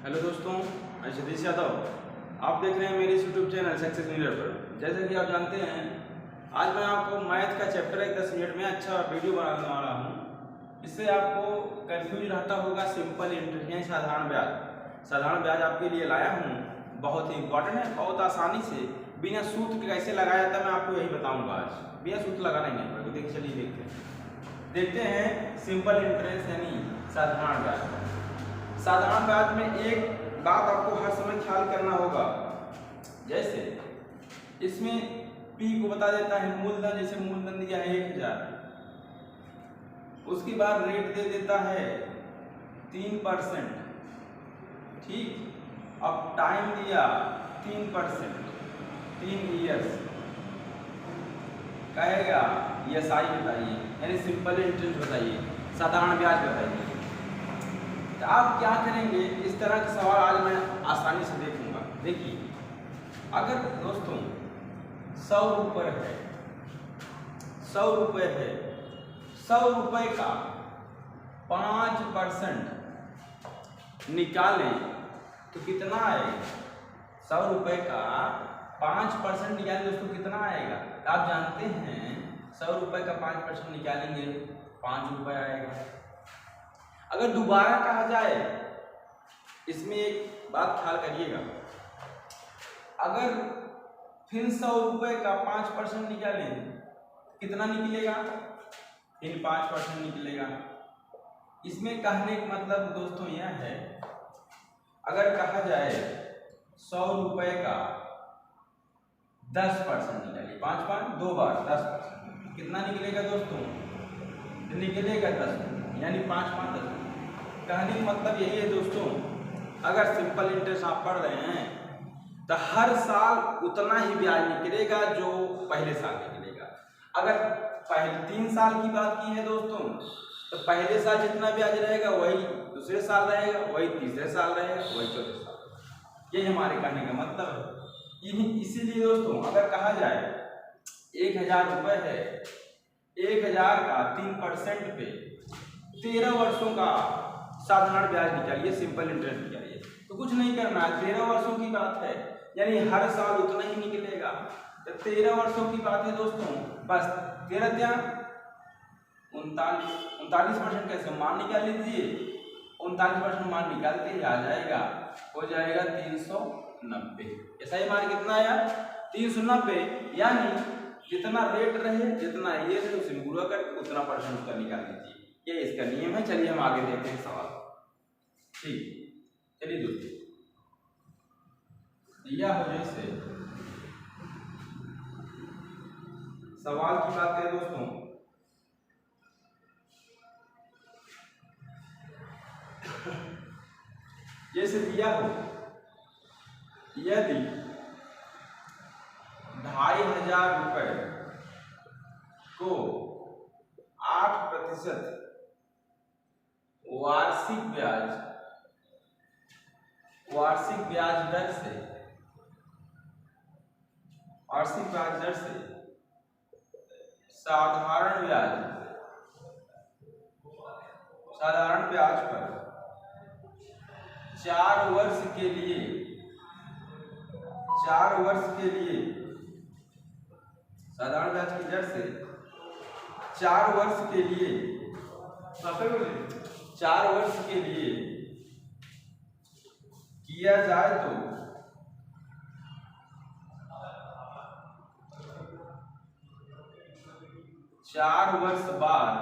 Hello दोस्तों, मैं सतीश यादव। आप देख रहे हैं मेरे यूट्यूब चैनल सक्सेस मिरर पर। जैसे कि आप जानते हैं, आज मैं आपको मैथ का चैप्टर 10 मिनट में अच्छा वीडियो बनाने वाला हूँ। इससे आपको कंफ्यूज रहता होगा सिंपल इंटरेस्ट यानी साधारण ब्याज। साधारण ब्याज आपके लिए लाया हूँ, बहुत ही इंपॉर्टेंट है। बहुत आसानी से बिना सूत्र के कैसे लगाया जाता है मैं आपको यही बताऊँगा आज। बिना सूत्र लगाना ही नहीं, देखिए चलिए देखते हैं सिंपल इंटरेस्ट यानी साधारण ब्याज। साधारण ब्याज में एक बात आपको हर समय ख्याल करना होगा, जैसे इसमें P को बता देता है मूलधन। जैसे मूलधन दिया है 1000, उसके बाद रेट दे देता है 3%। ठीक, अब टाइम दिया 3%, 3 ईयर्स। कहेगा ESI बताइए यानी सिंपल इंटरेस्ट बताइए, साधारण ब्याज बताइए। तो आप क्या करेंगे, इस तरह के सवाल आज मैं आसानी से देखूंगा। देखिए, अगर दोस्तों 100 रुपये है, 100 रुपये है, 100 रुपये का 5% निकालें तो कितना आएगा? 100 रुपये का 5% निकालें दोस्तों, कितना आएगा? आप जानते हैं 100 रुपये का 5% निकालेंगे 5 रुपये आएगा। अगर दोबारा कहा जाए, इसमें एक बात ख्याल करिएगा, अगर फिर 100 रुपये का 5% निकालें कितना निकलेगा? फिर 5% निकलेगा। इसमें कहने का मतलब दोस्तों यह है, अगर कहा जाए 100 रुपये का 10% निकालिए, 5 2 बार 10%, कितना निकलेगा दोस्तों? निकलेगा 10, यानी 5 5 10। कहने का मतलब यही है दोस्तों, अगर सिंपल इंटरेस्ट आप पढ़ रहे हैं तो हर साल उतना ही ब्याज निकलेगा जो पहले साल निकलेगा। अगर पहले 3 साल की बात की है दोस्तों, तो पहले साल जितना ब्याज रहेगा वही दूसरे साल रहेगा, वही तीसरे साल रहेगा, वही चौथे साल। यही हमारे कहने का मतलब है। इसीलिए दोस्तों, अगर कहा जाए 1000 रुपये है, 1000 का 3% पे 13 वर्षों का साधारण ब्याज निकालिए, सिंपल इंटरेस्ट निकालिए। तो कुछ नहीं करना है, 13 वर्षों की बात है, यानी हर साल उतना ही निकलेगा। तो 13 वर्षों की बात है दोस्तों, बस 13 क्या 39% कैसे मान निकाल लीजिए। 39% मान निकालते ही आ जाएगा, हो जाएगा 390। ऐसा ही मान कितना आया? 390, यानी जितना रेट रहे, जितना ये रहे, उसे पूरा करके उतना परसेंट उसका निकाल लीजिए। ये इसका नियम है। चलिए हम आगे देखते हैं सवाल। ठीक, चलिए दोस्तों, दिया हो जैसे सवाल की बात करें दोस्तों, जैसे दिया हो यदि 2500 रुपये को 8% वार्षिक ब्याज दर से साधारण ब्याज पर 4 वर्ष के लिए साधारण ब्याज की दर से 4 वर्ष के लिए 4 वर्ष के लिए किया जाए तो 4 वर्ष बाद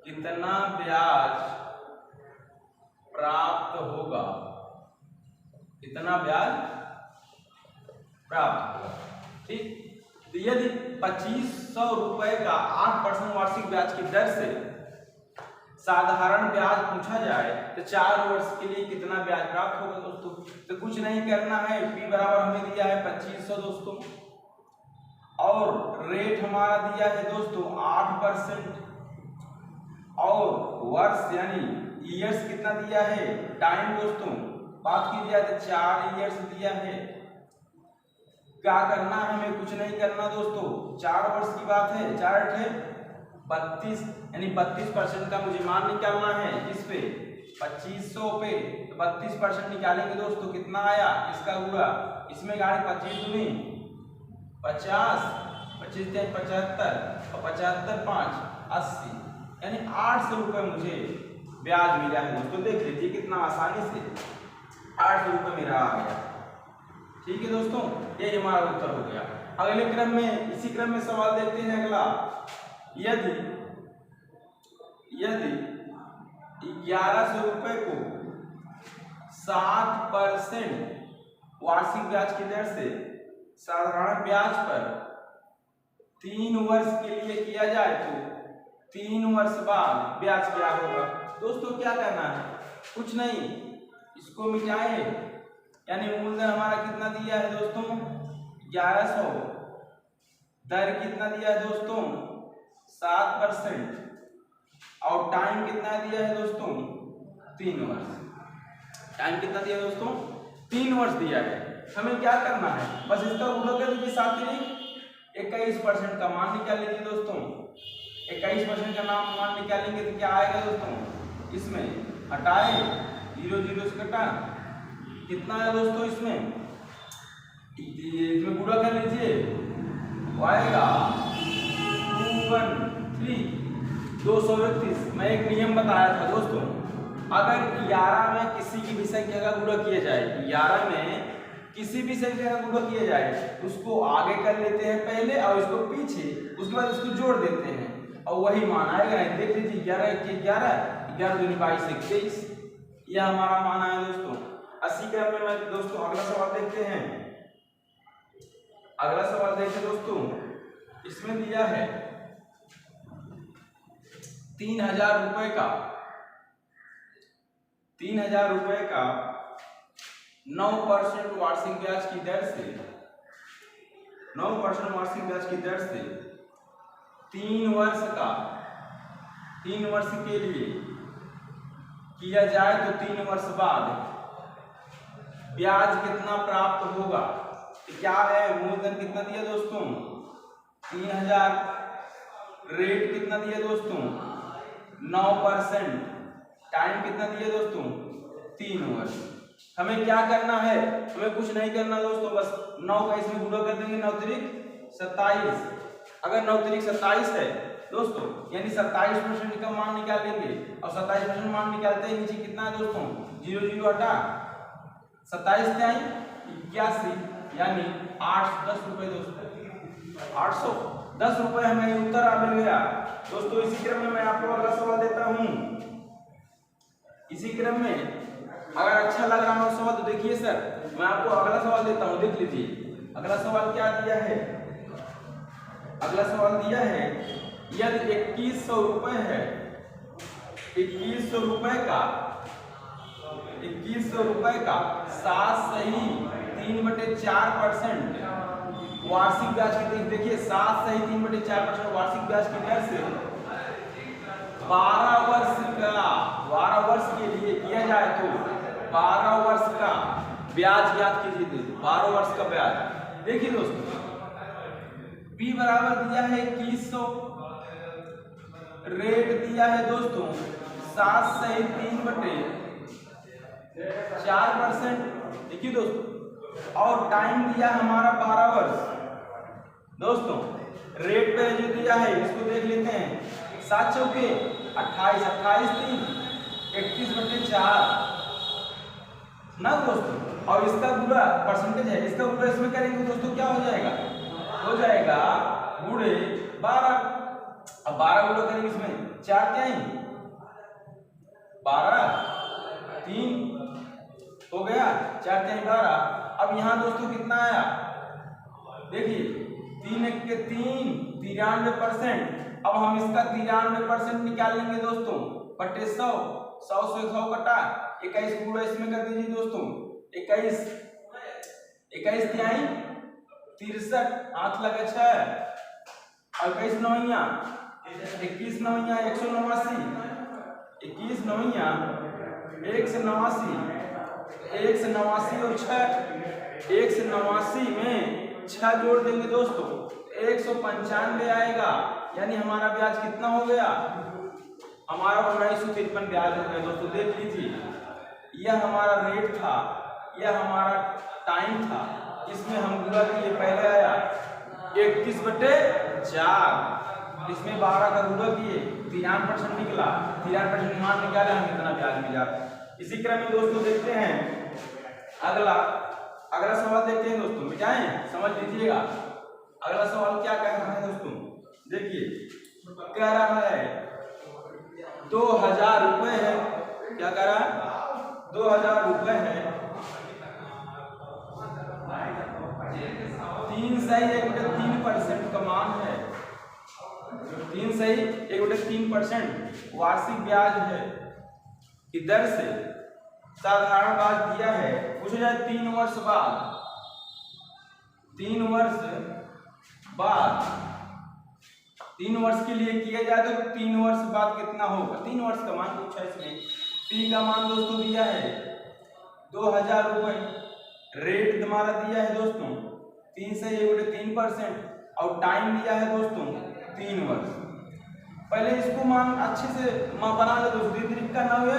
कितना ब्याज प्राप्त होगा? कितना ब्याज प्राप्त होगा? ठीक, तो यदि 2500 रुपये का 8% वार्षिक ब्याज की दर से साधारण ब्याज पूछा जाए तो 4 वर्ष के लिए कितना ब्याज प्राप्त होगा दोस्तों? तो कुछ नहीं करना है, P बराबर हमें दिया है 2500 दोस्तों, और रेट हमारा दिया है दोस्तों 8%, और वर्ष यानी ईयर्स कितना दिया है? टाइम दोस्तों बात की जाए तो 4 ईयर्स दिया है। क्या करना है? हमें कुछ नहीं करना दोस्तों, 4 वर्ष की बात है, 4 × 32 यानी 32% का मुझे मान निकालना है। किस पे? 2500 पे 32% निकालेंगे दोस्तों, कितना आया इसका गुणा, इसमें गाड़ी 25 दूनी 50, 25 तिया 75 और 75 5 80, यानी 800 रुपये मुझे ब्याज मिला है दोस्तों। देख लीजिए कितना आसानी से 800 रुपये मेरा आ गया। ठीक है दोस्तों, ये हमारा उत्तर हो गया। अगले क्रम में, इसी क्रम में सवाल देखते हैं अगला। यदि 1100 रुपये को 7% वार्षिक ब्याज की दर से साधारण ब्याज पर 3 वर्ष के लिए किया जाए तो 3 वर्ष बाद ब्याज क्या होगा। दोस्तों क्या करना है, कुछ नहीं, इसको मिटाए, यानी मूलधन हमारा कितना दिया है दोस्तों 1100, दर कितना दिया है दोस्तों 7%, और टाइम कितना दिया है दोस्तों 3 वर्ष। टाइम कितना दिया है दोस्तों 3 वर्ष दिया है। हमें क्या करना है, बस इसका गुणा कर दीजिए, साथ ही 21% का मान निकाल लीजिए दोस्तों। 21% का मान निकालेंगे तो क्या आएगा दोस्तों, इसमें हटाए 0 से कटा, कितना है दोस्तों इसमें गुणा कर लीजिए, आएगा 231। मैं एक नियम बताया था दोस्तों, अगर 11 में किसी की भी संख्या का गुणा किया जाए, 11 में किसी भी संख्या का गुणा किया जाए, उसको आगे कर लेते हैं पहले और इसको पीछे, उसके बाद इसको जोड़ देते हैं और वही मान आएगा। देख लीजिए 11 के 11 दूनी 22 21, यह हमारा मान आया दोस्तों। 80 क्रम में मैं दोस्तों अगला सवाल देखते हैं। अगला सवाल देखिए दोस्तों, इसमें दिया है 3000 रुपए का 9% वार्षिक ब्याज की दर से 9% वार्षिक ब्याज की दर से 3 वर्ष के लिए किया जाए तो 3 वर्ष बाद ब्याज कितना प्राप्त होगा। तो क्या है, मूलधन कितना दिया दोस्तों 3000, रेट कितना दिया दोस्तों 9%, टाइम कितना दिया दोस्तों 3 वर्ष। हमें क्या करना है, हमें कुछ नहीं करना दोस्तों, बस 9 का इसमें गुणा कर देंगे, 9 त्रिक 27। अगर 9 त्रिक 27 है दोस्तों, यानी 27% का मान निकाल लेंगे, और 27% मान निकालते ही नीचे कितना है दोस्तों 0 हटा 27 से 81, यानी 810 रुपए दोस्तों, 810 रुपए हमें उत्तर मिल गया दोस्तों। इसी क्रम में मैं आपको अगला सवाल देता हूं। इसी क्रम में अगर अच्छा लग रहा है सवाल तो देखिए सर, मैं आपको अगला सवाल देता हूं, देख लीजिए अगला सवाल क्या दिया है। अगला सवाल दिया है, यदि 2100 रुपए है, 2100 रुपए का 7 सही 3/4% वार्षिक ब्याज की, देखिए 7 सही 3/4% वार्षिक ब्याज की दर से 12 वर्ष के लिए किया जाए तो 12 वर्ष का ब्याज ज्ञात कीजिए। 12 वर्ष का ब्याज, देखिए दोस्तों B बराबर दिया है 2100, रेट दिया है दोस्तों 7 सही 3/4%, देखिए दोस्तों, और टाइम दिया हमारा 12 वर्ष दोस्तों। रेट पे जो दिया है इसको देख लेते हैं, 7 चौके 28, 28 3 31/4 ना दोस्तों, और इसका पूरा परसेंटेज है, इसका पूरा इसमें करेंगे दोस्तों, क्या हो जाएगा, हो जाएगा गुणे 12। अब 12 गुणा करेंगे इसमें, 4 क्या है 12 3 हो गया, 4 क्या 12। अब यहाँ दोस्तों कितना आया, देखिए 3 1 के 3 93%। अब हम इसका 93% निकाल लेंगे दोस्तों, बटे 100 से 100 कटा 21 पूरा इसमें कर दीजिए दोस्तों, 21 तिहाई 63, हाथ लगे 6 और 21 नौइया 189, 21 नौइया 189, 189 और 6, 189 में 6 जोड़ देंगे दोस्तों 195 आएगा, यानी हमारा ब्याज कितना हो गया हमारा 1953 ब्याज हो गया दोस्तों। देख लीजिए, यह हमारा रेट था, यह हमारा टाइम था, इसमें हम गुणा किए, पहले आया 31/4, इसमें 12 का गुणा किए, 93% निकला, 93% मान निकाला, हम इतना ब्याज मिला। इसी क्रम में दोस्तों देखते हैं अगला सवाल देखते हैं दोस्तों, मिटाएं, समझ लीजिएगा। अगला सवाल क्या कह रहा है दोस्तों, देखिए कह रहा है 2000 रुपए है, क्या कह रहा है 2000 रुपए है, 3 सही 1/3% का मान है, 3 सही 1/3% वार्षिक ब्याज है की दर से साधारण ब्याज दिया है। पूछा जाए 3 वर्ष बाद, 3 वर्ष के लिए किया जाए तो 3 वर्ष बाद कितना होगा, 3 वर्ष का मान पूछा इसमें। पी का मान दोस्तों दिया है 2000 रुपए, रेट हमारा दिया है दोस्तों 3 से 1/3% और टाइम दिया है दोस्तों 3 वर्ष। पहले इसको मान अच्छे से बना ले दोस्तों, तरीका ना हुए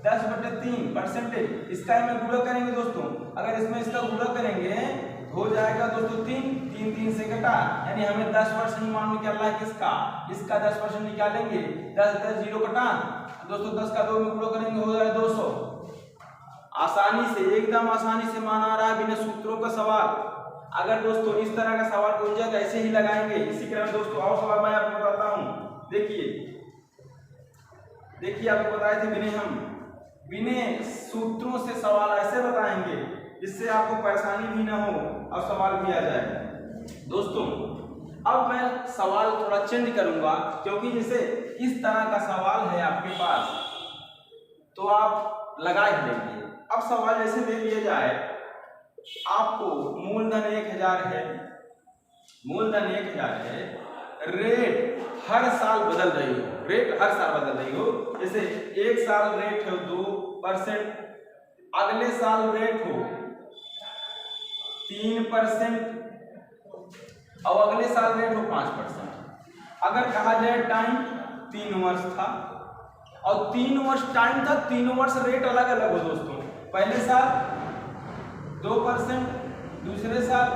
10/3%, इसका में गुणा करेंगे दोस्तों, अगर इसमें इसका गुणा करेंगे हो जाएगा दोस्तों 3 से कटा, यानी हमें 10% मान निकालना है किसका, इसका 10% निकालेंगे, 10 0 कटा दोस्तों, 10 का 2 में गुणा करेंगे हो जाएगा 200। आसानी से, एकदम आसानी से मान आ रहा है बिना सूत्रों का सवाल। अगर दोस्तों इस तरह का सवाल पूछ जाए तो ऐसे ही लगाएंगे। इसी क्रम में दोस्तों और सवाल मैं आपको बताता हूँ, देखिए आपको बताए थे बिना सूत्रों से सवाल ऐसे बताएंगे जिससे आपको परेशानी भी ना हो और सवाल भी आ जाए। दोस्तों अब मैं सवाल थोड़ा चेंज करूंगा, क्योंकि जैसे इस तरह का सवाल है आपके पास तो आप लगा ही लेंगे। अब सवाल जैसे दे दिया जाए आपको मूलधन 1000 है, मूलधन 1000 है, रेट हर साल बदल रही हो, रेट हर साल बदल रही हो, जैसे एक साल रेट हो 2%, अगले साल रेट हो 3% और अगले साल रेट हो 5%। अगर कहा जाए टाइम 3 वर्ष था और 3 वर्ष टाइम था, 3 वर्ष रेट अलग अलग हो दोस्तों, पहले साल 2%, दूसरे साल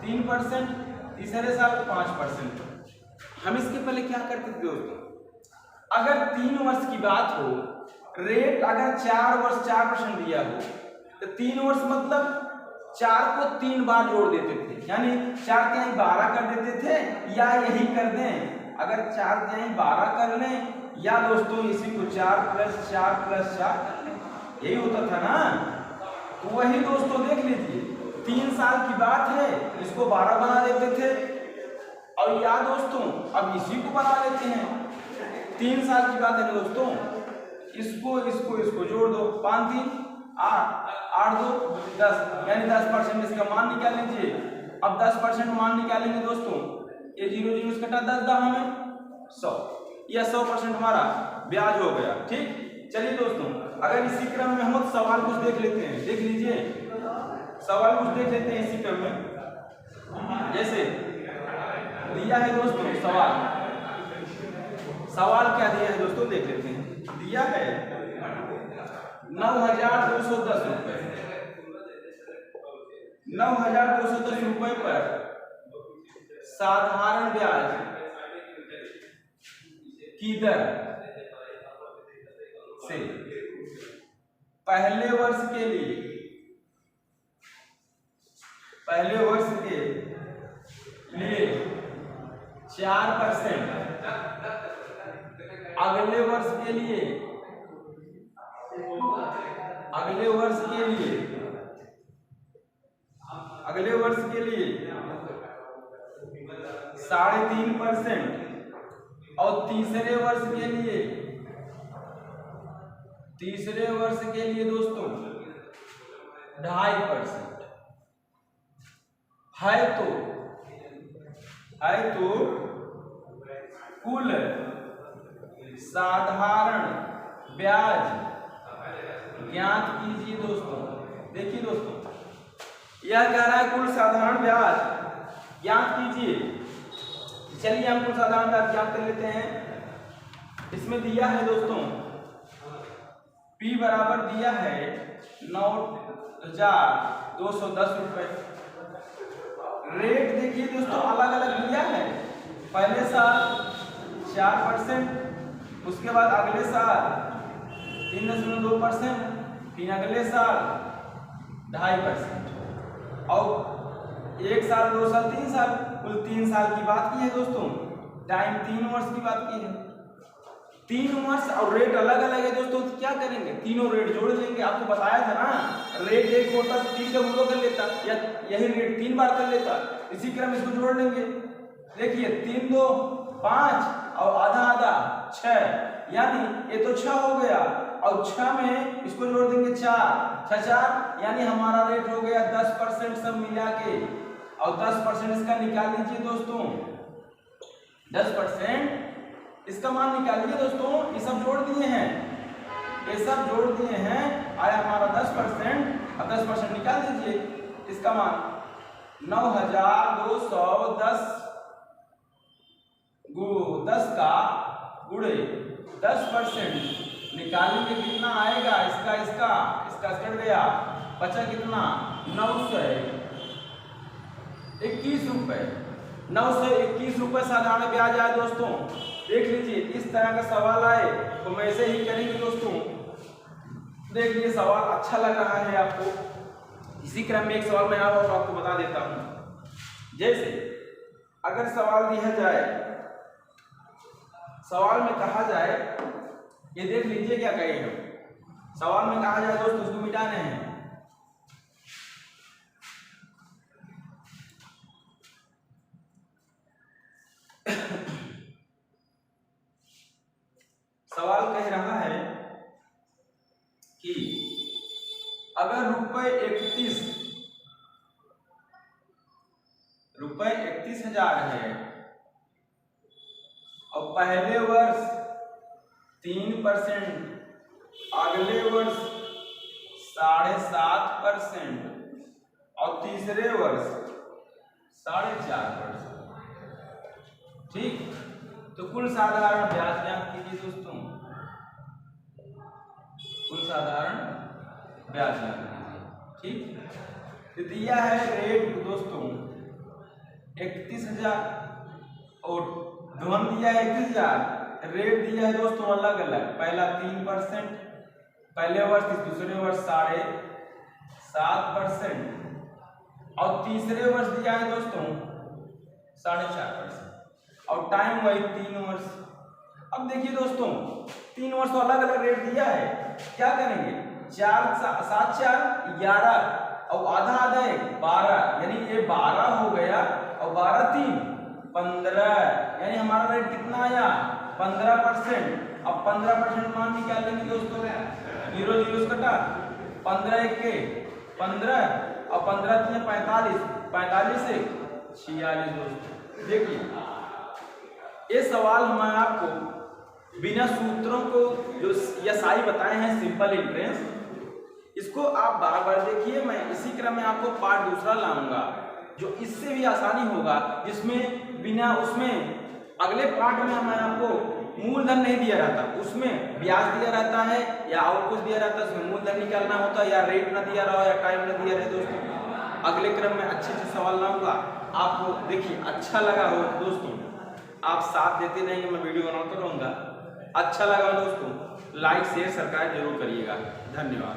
3%, तीसरे साल 5%। हम इसके पहले क्या करते थे दोस्तों, अगर 3 वर्ष की बात हो, रेट अगर 4 वर्ष 4% दिया हो तो 3 वर्ष मतलब 4 को 3 बार जोड़ देते थे, यानी 4 तिहाई 12 कर देते थे, या यही कर दें अगर 4 तिहाई 12 कर लें, या दोस्तों इसी को 4 + 4 + 4 कर लें, यही होता था ना। तो वही दोस्तों देख लीजिए 3 साल की बात है, इसको 12 बना देते थे, और या दोस्तों अब इसी को बना लेते हैं, 3 साल की बात है दोस्तों, इसको जोड़ दो, 5 3 8 8 2 10, यानी 10% इसका मान निकाल लीजिए। अब 10% मान निकालेंगे दोस्तों, ये 0 0 से कटा 10 10 हमें 100, यह 100% हमारा ब्याज हो गया। ठीक, चलिए दोस्तों अगर इसी क्रम में हम सवाल कुछ देख लेते हैं, देख लीजिए सवाल कुछ देख लेते हैं इसी क्रम में। जैसे दिया है दोस्तों सवाल क्या दिया है दोस्तों, देख लेते हैं। दिया है 9210 रुपए, 9210 रुपए पर साधारण ब्याज की दर से पहले वर्ष के लिए 4%, अगले वर्ष के लिए 3.5% और तीसरे वर्ष के लिए दोस्तों 2.5% है तो कुल साधारण ब्याज ज्ञात कीजिए दोस्तों। देखिए दोस्तों यह कह रहा है कुल साधारण ब्याज ज्ञात कीजिए। चलिए हम कुल साधारण ब्याज ज्ञात कर लेते हैं। इसमें दिया है दोस्तों P बराबर दिया है 9,210 रुपए। रेट देखिए दोस्तों अलग अलग दिया है, पहले साल 4%, उसके बाद अगले साल 3.2%, फिर अगले साल 2.5%, और 1 साल 2 साल 3 साल, कुल 3 साल की बात की है दोस्तों। टाइम 3 वर्ष की बात की है। 3 वर्ष और रेट अलग अलग है दोस्तों, तो क्या करेंगे, तीनों रेट जोड़ लेंगे। आपको बताया था ना, रेट एक होता तो 3 का गुणा कर लेता, या यही रेट 3 बार कर लेता। इसी क्रम इसको जोड़ लेंगे। देखिए 3 2 5 और आधा आधा 6, यानी ये तो 6 हो गया, और 6 में इसको जोड़ देंगे 4, 6 4, यानी हमारा रेट हो गया 10% सब मिला के। और 10% इसका निकाल लीजिए दोस्तों, 10% इसका मान निकालिए दोस्तों। ये सब जोड़ दिए हैं, ये सब जोड़ दिए हैं, आया हमारा 10%, और 10% निकाल दीजिए। इसका मान 9,210 10 का गुणे 10% निकालेंगे, कितना आएगा, इसका इसका इसका कट गया, बचा कितना 921 रुपए। 921 रुपए साधारण ब्याज आया दोस्तों। देख लीजिए, इस तरह का सवाल आए तो हम ऐसे ही करेंगे दोस्तों। देख लीजिए सवाल अच्छा लग रहा है आपको, इसी क्रम में एक सवाल मैं आपको बता देता हूं। जैसे अगर सवाल दिया जाए, सवाल में कहा जाए, ये देख लीजिए क्या कहेगा। सवाल में कहा जाए दोस्तों, उसको मिटाने हैं। सवाल कह रहा है कि अगर रुपए 31,000 है और पहले वर्ष 3%, अगले वर्ष 7.5% और तीसरे वर्ष 4.5%, ठीक। तो कुल साधारण ब्याज ज्ञात कीजिए दोस्तों, कुल साधारण ब्याज ज्ञात कीजिए, ठीक। तो दिया है रेट दोस्तों 31,000 और धन दिया है 31,000। रेट दिया है दोस्तों अलग अलग, पहला 3%, पहले वर्ष दूसरे वर्ष 7.5%, और तीसरे वर्ष दिया है दोस्तों 4.5%, और टाइम वही 3 वर्ष। अब देखिए दोस्तों 3 वर्ष तो अलग अलग रेट दिया है, क्या करेंगे, 4 7 4 11 और आधा आधा 12, यानी ये 12 हो गया और 12 3 15, यानी हमारा रेट कितना आया 15%। अब 15% मान निकालेंगे दोस्तों, 0 0 कटा, 15 1 15 और 15 3 45, 45 से 46 दोस्तों। देखिए ये सवाल हम आपको बिना सूत्रों को जो एसआई बताए हैं, सिंपल इंटरेस्ट, इसको आप बार बार देखिए। मैं इसी क्रम में आपको पार्ट दूसरा लाऊंगा जो इससे भी आसानी होगा, जिसमें बिना उसमें अगले पार्ट में मैं आपको मूलधन नहीं दिया रहता, उसमें ब्याज दिया रहता है या और कुछ दिया रहता है, उसमें मूलधन निकालना होता है, या रेट ना दिया रहा हो या टाइम ना दिया रहे दोस्तों। अगले क्रम में अच्छे से सवाल लाऊंगा आपको। देखिए अच्छा लगा हो दोस्तों, आप साथ देते रहेंगे, मैं वीडियो बनाता रहूँगा। अच्छा लगा दोस्तों, लाइक शेयर सब्सक्राइब जरूर करिएगा। धन्यवाद।